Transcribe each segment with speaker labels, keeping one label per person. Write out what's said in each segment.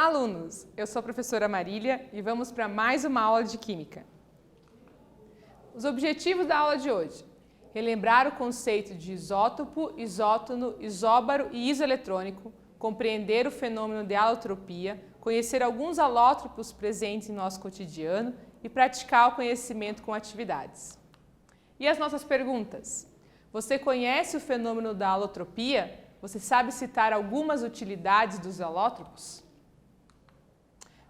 Speaker 1: Olá, alunos! Eu sou a professora Marília e vamos para mais uma aula de Química. Os objetivos da aula de hoje: relembrar o conceito de isótopo, isótono, isóbaro e isoeletrônico, compreender o fenômeno de alotropia, conhecer alguns alótropos presentes em nosso cotidiano e praticar o conhecimento com atividades. E as nossas perguntas? Você conhece o fenômeno da alotropia? Você sabe citar algumas utilidades dos alótropos?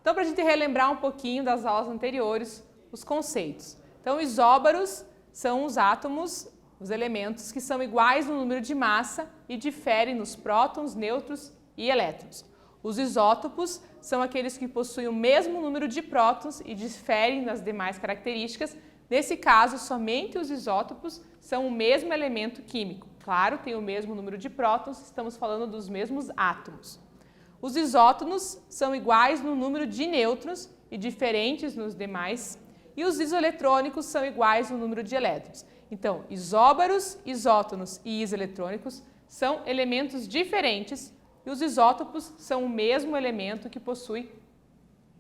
Speaker 1: Então, para a gente relembrar um pouquinho das aulas anteriores, os conceitos. Então, isóbaros são os átomos, os elementos que são iguais no número de massa e diferem nos prótons, nêutrons e elétrons. Os isótopos são aqueles que possuem o mesmo número de prótons e diferem nas demais características. Nesse caso, somente os isótopos são o mesmo elemento químico. Claro, tem o mesmo número de prótons, estamos falando dos mesmos átomos. Os isótonos são iguais no número de nêutrons e diferentes nos demais. E os isoeletrônicos são iguais no número de elétrons. Então, isóbaros, isótonos e isoeletrônicos são elementos diferentes e os isótopos são o mesmo elemento que possui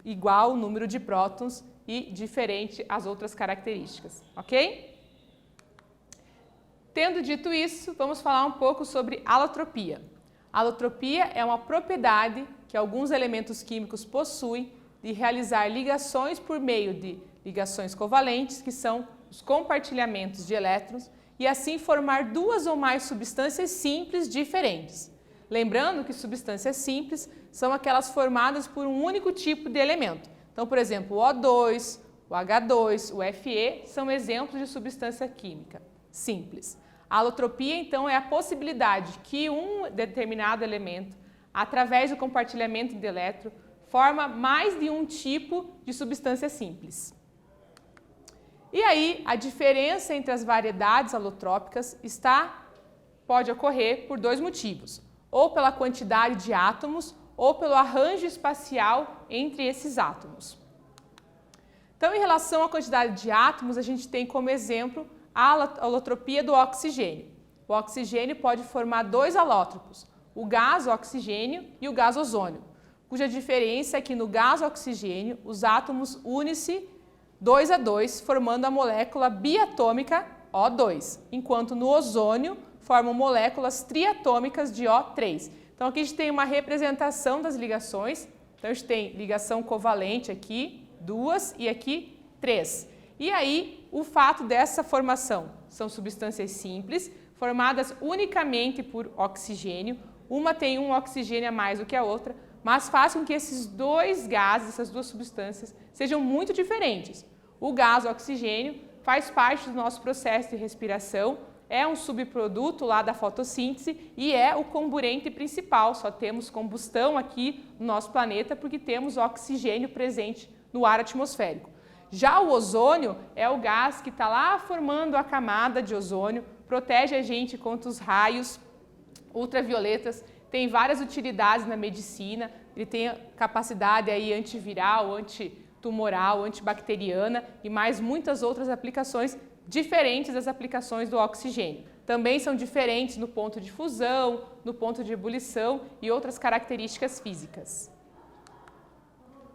Speaker 1: igual número de prótons e diferente as outras características, ok? Tendo dito isso, vamos falar um pouco sobre alotropia. A alotropia é uma propriedade que alguns elementos químicos possuem de realizar ligações por meio de ligações covalentes, que são os compartilhamentos de elétrons, e assim formar duas ou mais substâncias simples diferentes. Lembrando que substâncias simples são aquelas formadas por um único tipo de elemento. Então, por exemplo, o O2, o H2, o Fe são exemplos de substância química simples. A alotropia, então, é a possibilidade que um determinado elemento, através do compartilhamento de elétron, forma mais de um tipo de substância simples. E aí, a diferença entre as variedades alotrópicas pode ocorrer por dois motivos: ou pela quantidade de átomos, ou pelo arranjo espacial entre esses átomos. Então, em relação à quantidade de átomos, a gente tem como exemplo a alotropia do oxigênio. O oxigênio pode formar dois alótropos, o gás oxigênio e o gás ozônio, cuja diferença é que no gás oxigênio os átomos unem-se 2 a 2, formando a molécula biatômica O2, enquanto no ozônio formam moléculas triatômicas de O3. Então aqui a gente tem uma representação das ligações. Então a gente tem ligação covalente aqui, 2 e aqui 3. E aí o fato dessa formação são substâncias simples, formadas unicamente por oxigênio. Uma tem um oxigênio a mais do que a outra, mas faz com que esses dois gases, essas duas substâncias, sejam muito diferentes. O gás oxigênio faz parte do nosso processo de respiração, é um subproduto lá da fotossíntese e é o comburente principal. Só temos combustão aqui no nosso planeta porque temos oxigênio presente no ar atmosférico. Já o ozônio é o gás que está lá formando a camada de ozônio, protege a gente contra os raios ultravioletas, tem várias utilidades na medicina, ele tem capacidade aí antiviral, antitumoral, antibacteriana e mais muitas outras aplicações diferentes das aplicações do oxigênio. Também são diferentes no ponto de fusão, no ponto de ebulição e outras características físicas.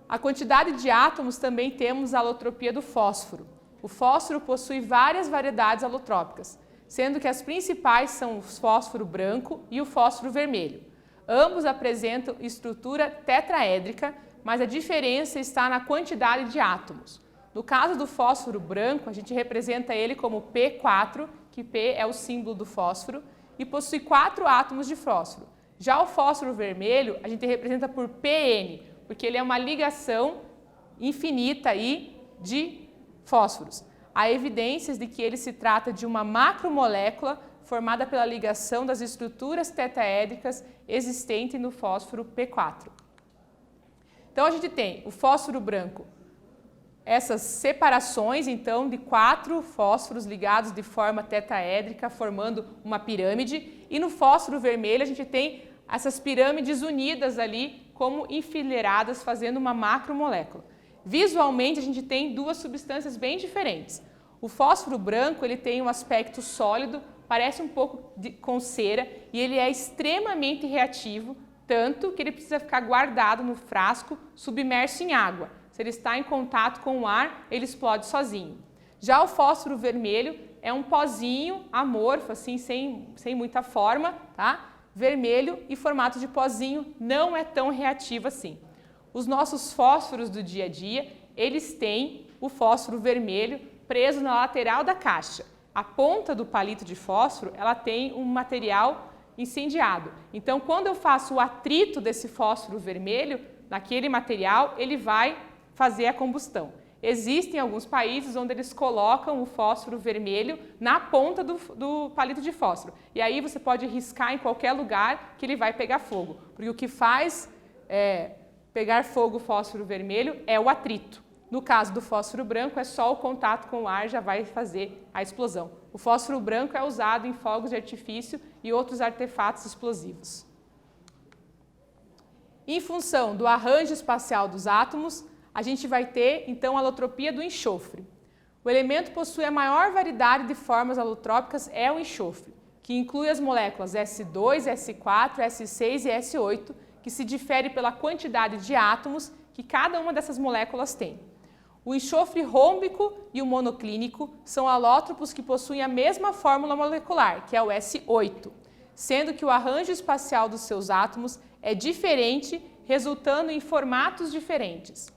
Speaker 1: A quantidade de átomos também temos a alotropia do fósforo. O fósforo possui várias variedades alotrópicas, sendo que as principais são o fósforo branco e o fósforo vermelho. Ambos apresentam estrutura tetraédrica, mas a diferença está na quantidade de átomos. No caso do fósforo branco, a gente representa ele como P4, que P é o símbolo do fósforo, e possui 4 átomos de fósforo. Já o fósforo vermelho, a gente representa por PN, porque ele é uma ligação infinita aí de fósforos. Há evidências de que ele se trata de uma macromolécula formada pela ligação das estruturas tetraédricas existentes no fósforo P4. Então, a gente tem o fósforo branco, essas separações, então, de 4 fósforos ligados de forma tetraédrica, formando uma pirâmide, e no fósforo vermelho a gente tem essas pirâmides unidas ali, como enfileiradas, fazendo uma macromolécula. Visualmente, a gente tem duas substâncias bem diferentes. O fósforo branco ele tem um aspecto sólido, parece um pouco com cera, e ele é extremamente reativo, tanto que ele precisa ficar guardado no frasco, submerso em água. Se ele está em contato com o ar, ele explode sozinho. Já o fósforo vermelho é um pozinho amorfo, assim, sem muita forma, tá? Vermelho e formato de pozinho, não é tão reativo assim. Os nossos fósforos do dia a dia, eles têm o fósforo vermelho preso na lateral da caixa. A ponta do palito de fósforo, ela tem um material incendiado. Então, quando eu faço o atrito desse fósforo vermelho, naquele material, ele vai fazer a combustão. Existem alguns países onde eles colocam o fósforo vermelho na ponta do palito de fósforo. E aí você pode riscar em qualquer lugar que ele vai pegar fogo. Porque o que faz pegar fogo o fósforo vermelho é o atrito. No caso do fósforo branco, é só o contato com o ar já vai fazer a explosão. O fósforo branco é usado em fogos de artifício e outros artefatos explosivos. Em função do arranjo espacial dos átomos, a gente vai ter, então, a alotropia do enxofre. O elemento possui a maior variedade de formas alotrópicas é o enxofre, que inclui as moléculas S2, S4, S6 e S8, que se difere pela quantidade de átomos que cada uma dessas moléculas tem. O enxofre rômbico e o monoclínico são alótropos que possuem a mesma fórmula molecular, que é o S8, sendo que o arranjo espacial dos seus átomos é diferente, resultando em formatos diferentes.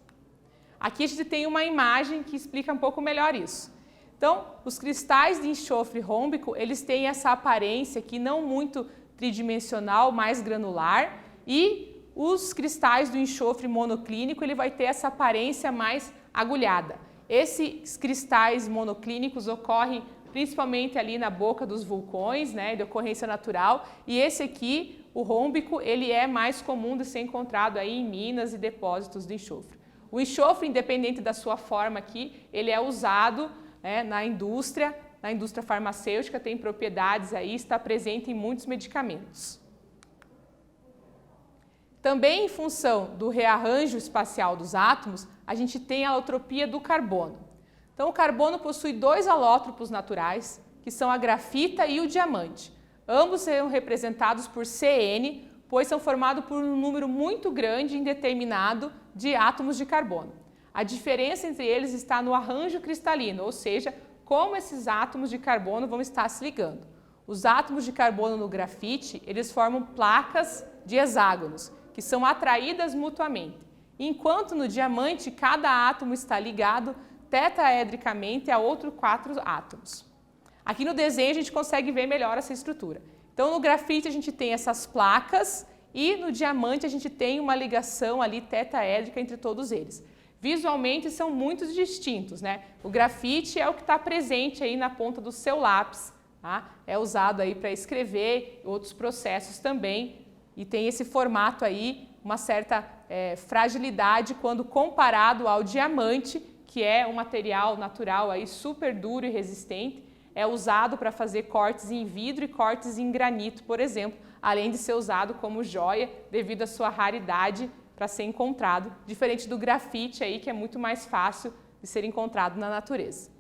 Speaker 1: Aqui a gente tem uma imagem que explica um pouco melhor isso. Então, os cristais de enxofre rômbico, eles têm essa aparência aqui não muito tridimensional, mais granular, e os cristais do enxofre monoclínico, ele vai ter essa aparência mais agulhada. Esses cristais monoclínicos ocorrem principalmente ali na boca dos vulcões, né, de ocorrência natural, e esse aqui, o rômbico, ele é mais comum de ser encontrado aí em minas e depósitos de enxofre. O enxofre, independente da sua forma aqui, ele é usado, né, na indústria farmacêutica, tem propriedades aí, está presente em muitos medicamentos. Também em função do rearranjo espacial dos átomos, a gente tem a alotropia do carbono. Então, o carbono possui dois alótropos naturais, que são a grafita e o diamante. Ambos são representados por CN, pois são formados por um número muito grande e indeterminado de átomos de carbono. A diferença entre eles está no arranjo cristalino, ou seja, como esses átomos de carbono vão estar se ligando. Os átomos de carbono no grafite, eles formam placas de hexágonos, que são atraídas mutuamente, enquanto no diamante cada átomo está ligado tetraedricamente a outros 4 átomos. Aqui no desenho a gente consegue ver melhor essa estrutura. Então no grafite a gente tem essas placas e no diamante a gente tem uma ligação ali tetraédrica entre todos eles. Visualmente são muito distintos, né? O grafite é o que está presente aí na ponta do seu lápis, tá? É usado aí para escrever, outros processos também, e tem esse formato aí, uma certa fragilidade quando comparado ao diamante, que é um material natural aí super duro e resistente, é usado para fazer cortes em vidro e cortes em granito, por exemplo, além de ser usado como joia devido à sua raridade para ser encontrado, diferente do grafite aí, que é muito mais fácil de ser encontrado na natureza.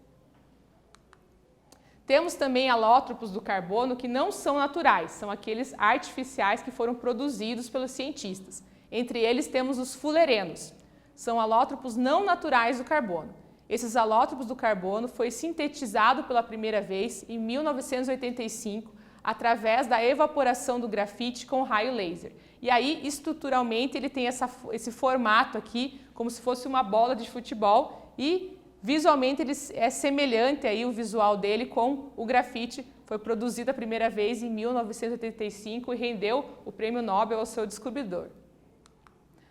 Speaker 1: Temos também alótropos do carbono que não são naturais, são aqueles artificiais que foram produzidos pelos cientistas. Entre eles temos os fullerenos, são alótropos não naturais do carbono. Esses alótropos do carbono foi sintetizado pela primeira vez em 1985 através da evaporação do grafite com raio laser. E aí, estruturalmente, ele tem esse formato aqui, como se fosse uma bola de futebol, e visualmente ele é semelhante aí o visual dele com o grafite. Foi produzido a primeira vez em 1985 e rendeu o prêmio Nobel ao seu descobridor.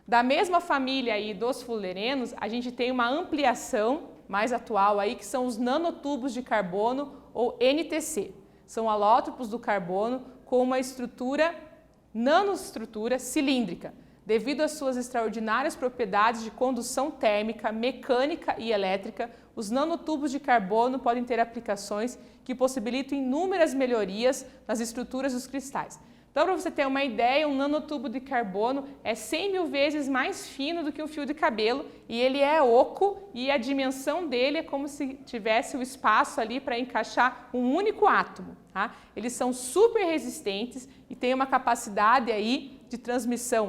Speaker 1: Da mesma família aí dos fullerenos, a gente tem uma ampliação mais atual aí, que são os nanotubos de carbono, ou NTC. São alótropos do carbono com uma nanoestrutura cilíndrica. Devido às suas extraordinárias propriedades de condução térmica, mecânica e elétrica, os nanotubos de carbono podem ter aplicações que possibilitam inúmeras melhorias nas estruturas dos cristais. Então, para você ter uma ideia, um nanotubo de carbono é 100.000 vezes mais fino do que um fio de cabelo e ele é oco e a dimensão dele é como se tivesse o espaço ali para encaixar um único átomo. Tá? Eles são super resistentes e têm uma capacidade aí de transmissão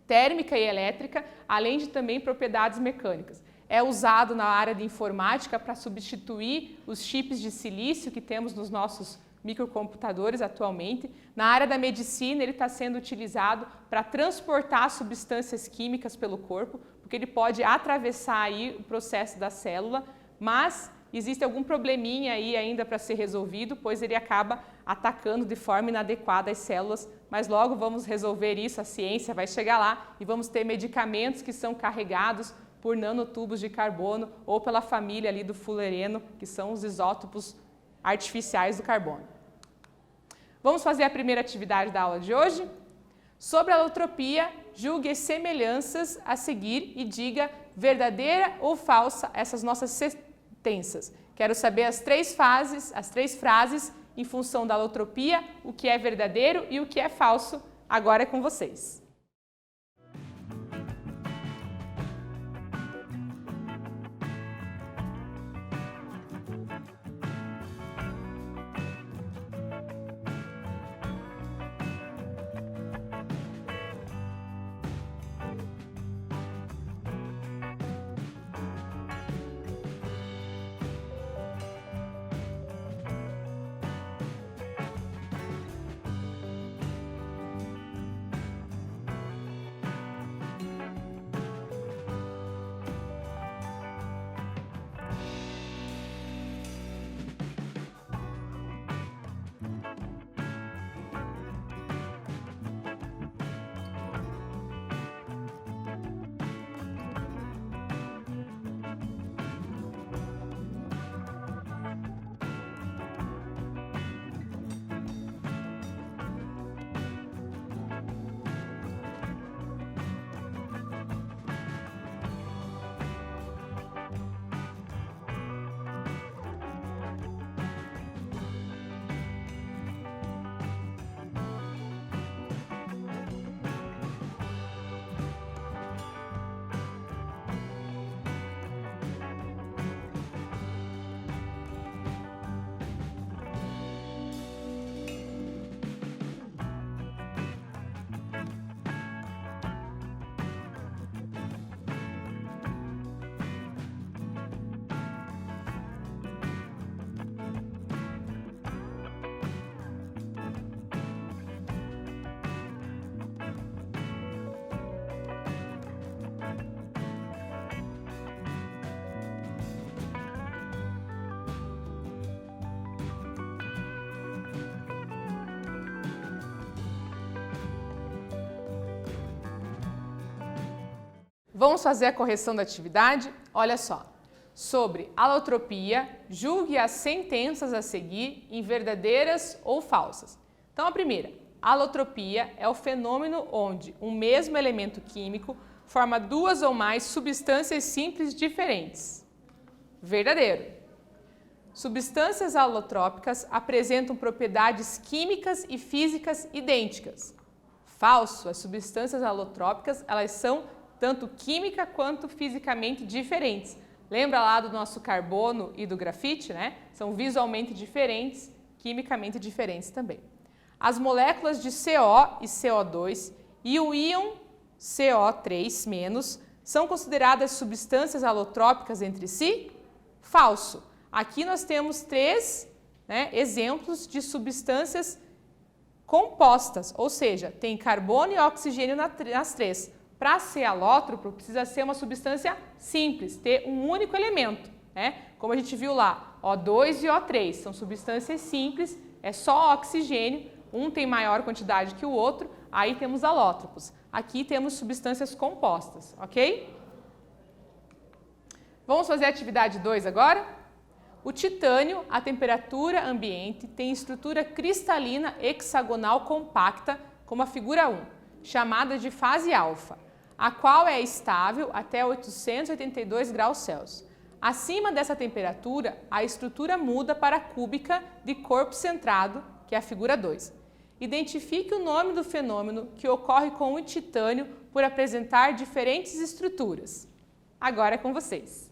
Speaker 1: térmica e elétrica, além de também propriedades mecânicas. É usado na área de informática para substituir os chips de silício que temos nos nossos microcomputadores atualmente. Na área da medicina, ele está sendo utilizado para transportar substâncias químicas pelo corpo, porque ele pode atravessar aí o processo da célula, mas existe algum probleminha aí ainda para ser resolvido, pois ele acaba atacando de forma inadequada as células, mas logo vamos resolver isso, a ciência vai chegar lá e vamos ter medicamentos que são carregados por nanotubos de carbono ou pela família ali do fullereno, que são os isótopos artificiais do carbono. Vamos fazer a primeira atividade da aula de hoje? Sobre a alotropia, julgue as semelhanças a seguir e diga verdadeira ou falsa essas nossas sentenças. Quero saber as três frases em função da alotropia, o que é verdadeiro e o que é falso. Agora é com vocês. Vamos fazer a correção da atividade? Olha só. Sobre alotropia, julgue as sentenças a seguir em verdadeiras ou falsas. Então, a primeira, alotropia é o fenômeno onde um mesmo elemento químico forma duas ou mais substâncias simples diferentes. Verdadeiro. Substâncias alotrópicas apresentam propriedades químicas e físicas idênticas. Falso. As substâncias alotrópicas, elas são tanto química quanto fisicamente diferentes. Lembra lá do nosso carbono e do grafite, né? São visualmente diferentes, quimicamente diferentes também. As moléculas de CO e CO2 e o íon CO3- são consideradas substâncias alotrópicas entre si? Falso. Aqui nós temos três exemplos de substâncias compostas, ou seja, tem carbono e oxigênio nas três. Para ser alótropo, precisa ser uma substância simples, ter um único elemento, né? Como a gente viu lá, O2 e O3 são substâncias simples, é só oxigênio, um tem maior quantidade que o outro, aí temos alótropos. Aqui temos substâncias compostas, ok? Vamos fazer a atividade 2 agora? O titânio, a temperatura ambiente, tem estrutura cristalina hexagonal compacta, como a figura 1, chamada de fase alfa, a qual é estável até 882 graus Celsius. Acima dessa temperatura, a estrutura muda para cúbica de corpo centrado, que é a figura 2. Identifique o nome do fenômeno que ocorre com o titânio por apresentar diferentes estruturas. Agora é com vocês.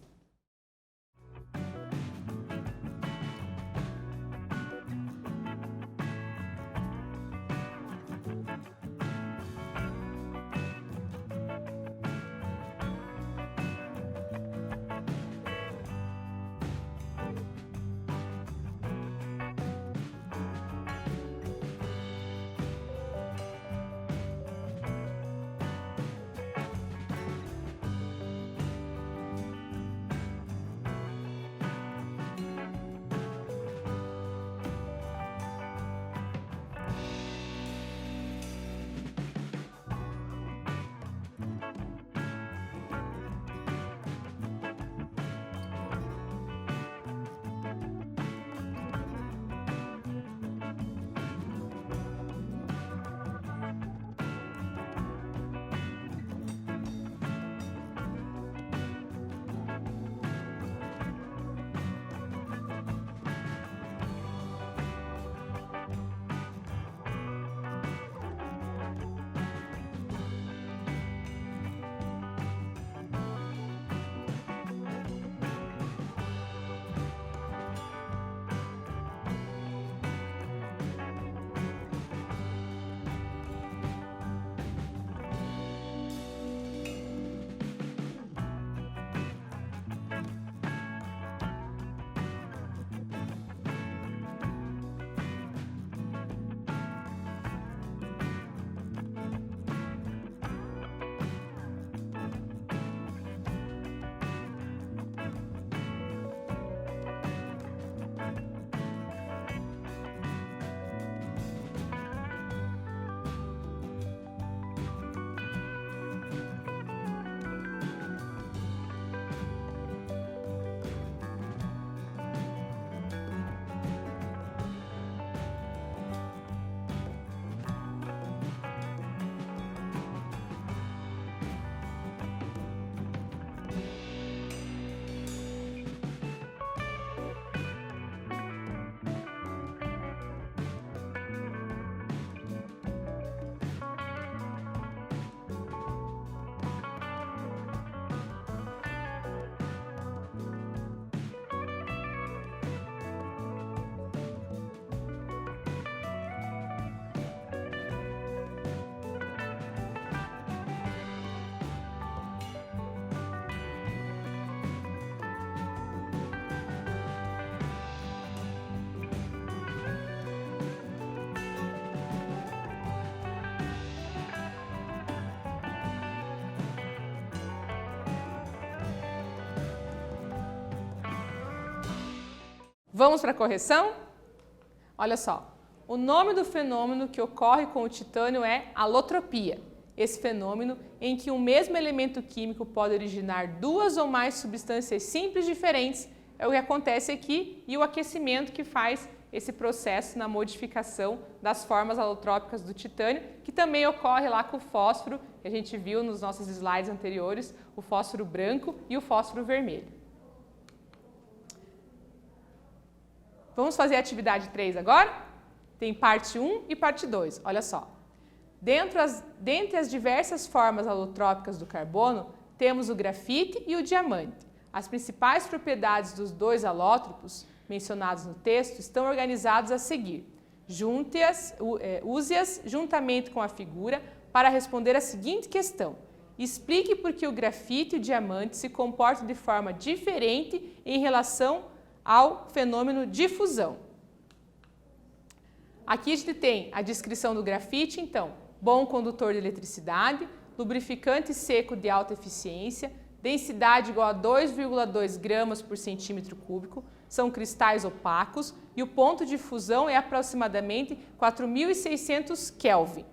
Speaker 1: Vamos para a correção? Olha só, o nome do fenômeno que ocorre com o titânio é alotropia. Esse fenômeno em que um mesmo elemento químico pode originar duas ou mais substâncias simples diferentes é o que acontece aqui e o aquecimento que faz esse processo na modificação das formas alotrópicas do titânio, que também ocorre lá com o fósforo, que a gente viu nos nossos slides anteriores, o fósforo branco e o fósforo vermelho. Vamos fazer a atividade 3 agora? Tem parte 1 e parte 2, olha só. Dentre as diversas formas alotrópicas do carbono, temos o grafite e o diamante. As principais propriedades dos dois alótropos mencionados no texto estão organizados a seguir. Use-as juntamente com a figura para responder a seguinte questão. Explique por que o grafite e o diamante se comportam de forma diferente em relação ao fenômeno de fusão. Aqui a gente tem a descrição do grafite, então, bom condutor de eletricidade, lubrificante seco de alta eficiência, densidade igual a 2,2 gramas por centímetro cúbico, são cristais opacos e o ponto de fusão é aproximadamente 4.600 Kelvin.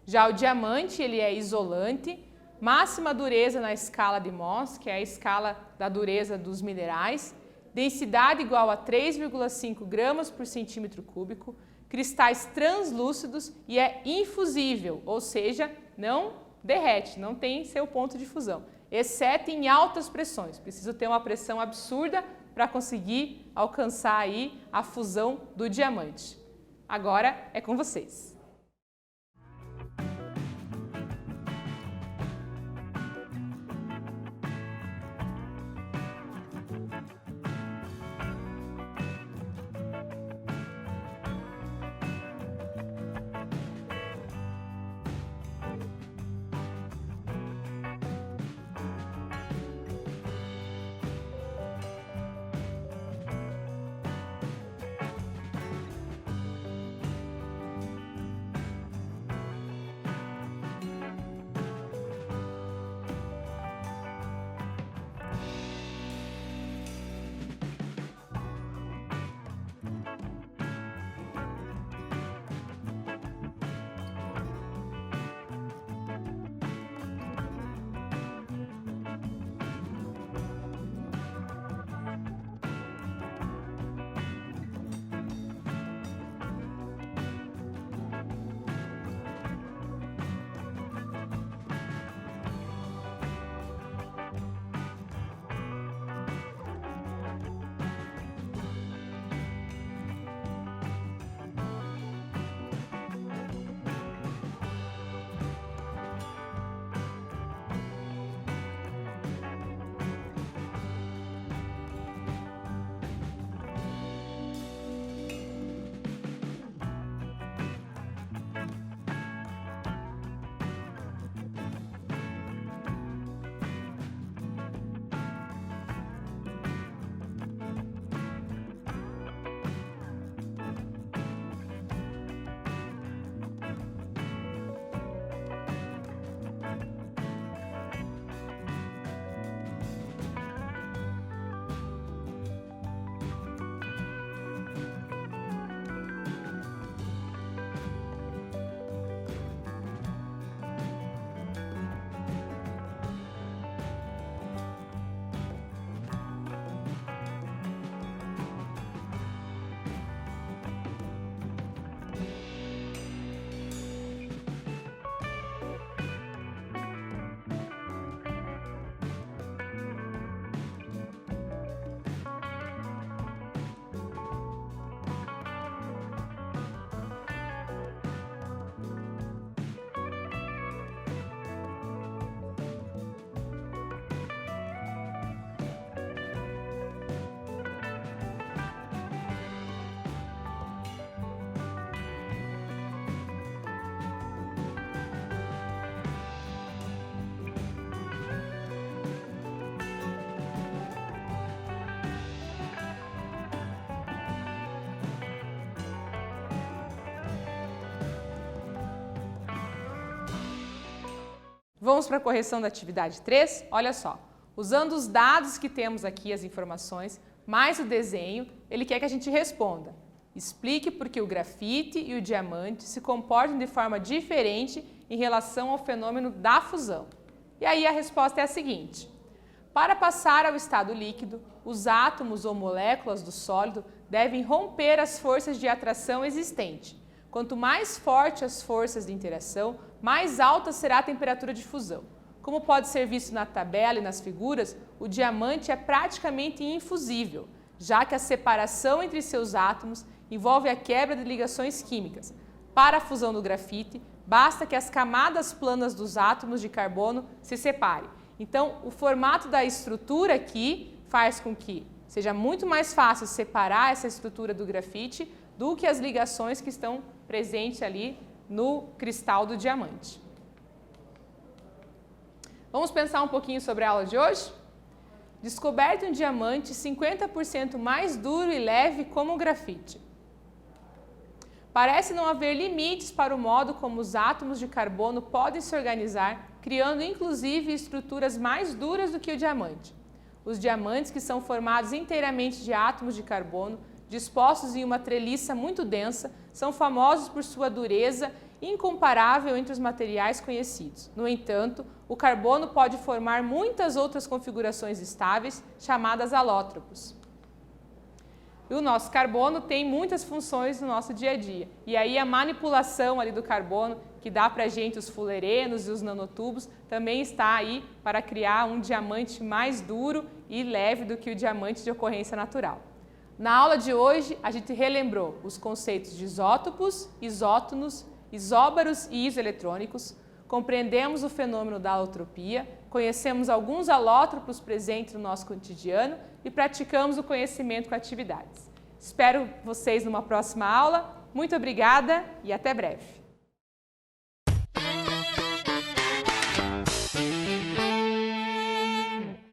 Speaker 1: Já o diamante, ele é isolante, máxima dureza na escala de Mohs, que é a escala da dureza dos minerais, densidade igual a 3,5 gramas por centímetro cúbico, cristais translúcidos e é infusível, ou seja, não derrete, não tem seu ponto de fusão, exceto em altas pressões. Precisa ter uma pressão absurda para conseguir alcançar aí a fusão do diamante. Agora é com vocês. Vamos para a correção da atividade 3? Olha só, usando os dados que temos aqui, as informações, mais o desenho, ele quer que a gente responda. Explique por que o grafite e o diamante se comportam de forma diferente em relação ao fenômeno da fusão. E aí a resposta é a seguinte. Para passar ao estado líquido, os átomos ou moléculas do sólido devem romper as forças de atração existentes. Quanto mais fortes as forças de interação, mais alta será a temperatura de fusão. Como pode ser visto na tabela e nas figuras, o diamante é praticamente infusível, já que a separação entre seus átomos envolve a quebra de ligações químicas. Para a fusão do grafite, basta que as camadas planas dos átomos de carbono se separem. Então, o formato da estrutura aqui faz com que seja muito mais fácil separar essa estrutura do grafite do que as ligações que estão presentes ali no cristal do diamante. Vamos pensar um pouquinho sobre a aula de hoje? Descoberto um diamante 50% mais duro e leve como o grafite. Parece não haver limites para o modo como os átomos de carbono podem se organizar, criando inclusive estruturas mais duras do que o diamante. Os diamantes, que são formados inteiramente de átomos de carbono, dispostos em uma treliça muito densa, são famosos por sua dureza incomparável entre os materiais conhecidos. No entanto, o carbono pode formar muitas outras configurações estáveis, chamadas alótropos. E o nosso carbono tem muitas funções no nosso dia a dia. E aí a manipulação ali do carbono, que dá para a gente os fullerenos e os nanotubos, também está aí para criar um diamante mais duro e leve do que o diamante de ocorrência natural. Na aula de hoje, a gente relembrou os conceitos de isótopos, isótonos, isóbaros e isoeletrônicos, compreendemos o fenômeno da alotropia, conhecemos alguns alótropos presentes no nosso cotidiano e praticamos o conhecimento com atividades. Espero vocês numa próxima aula. Muito obrigada e até breve!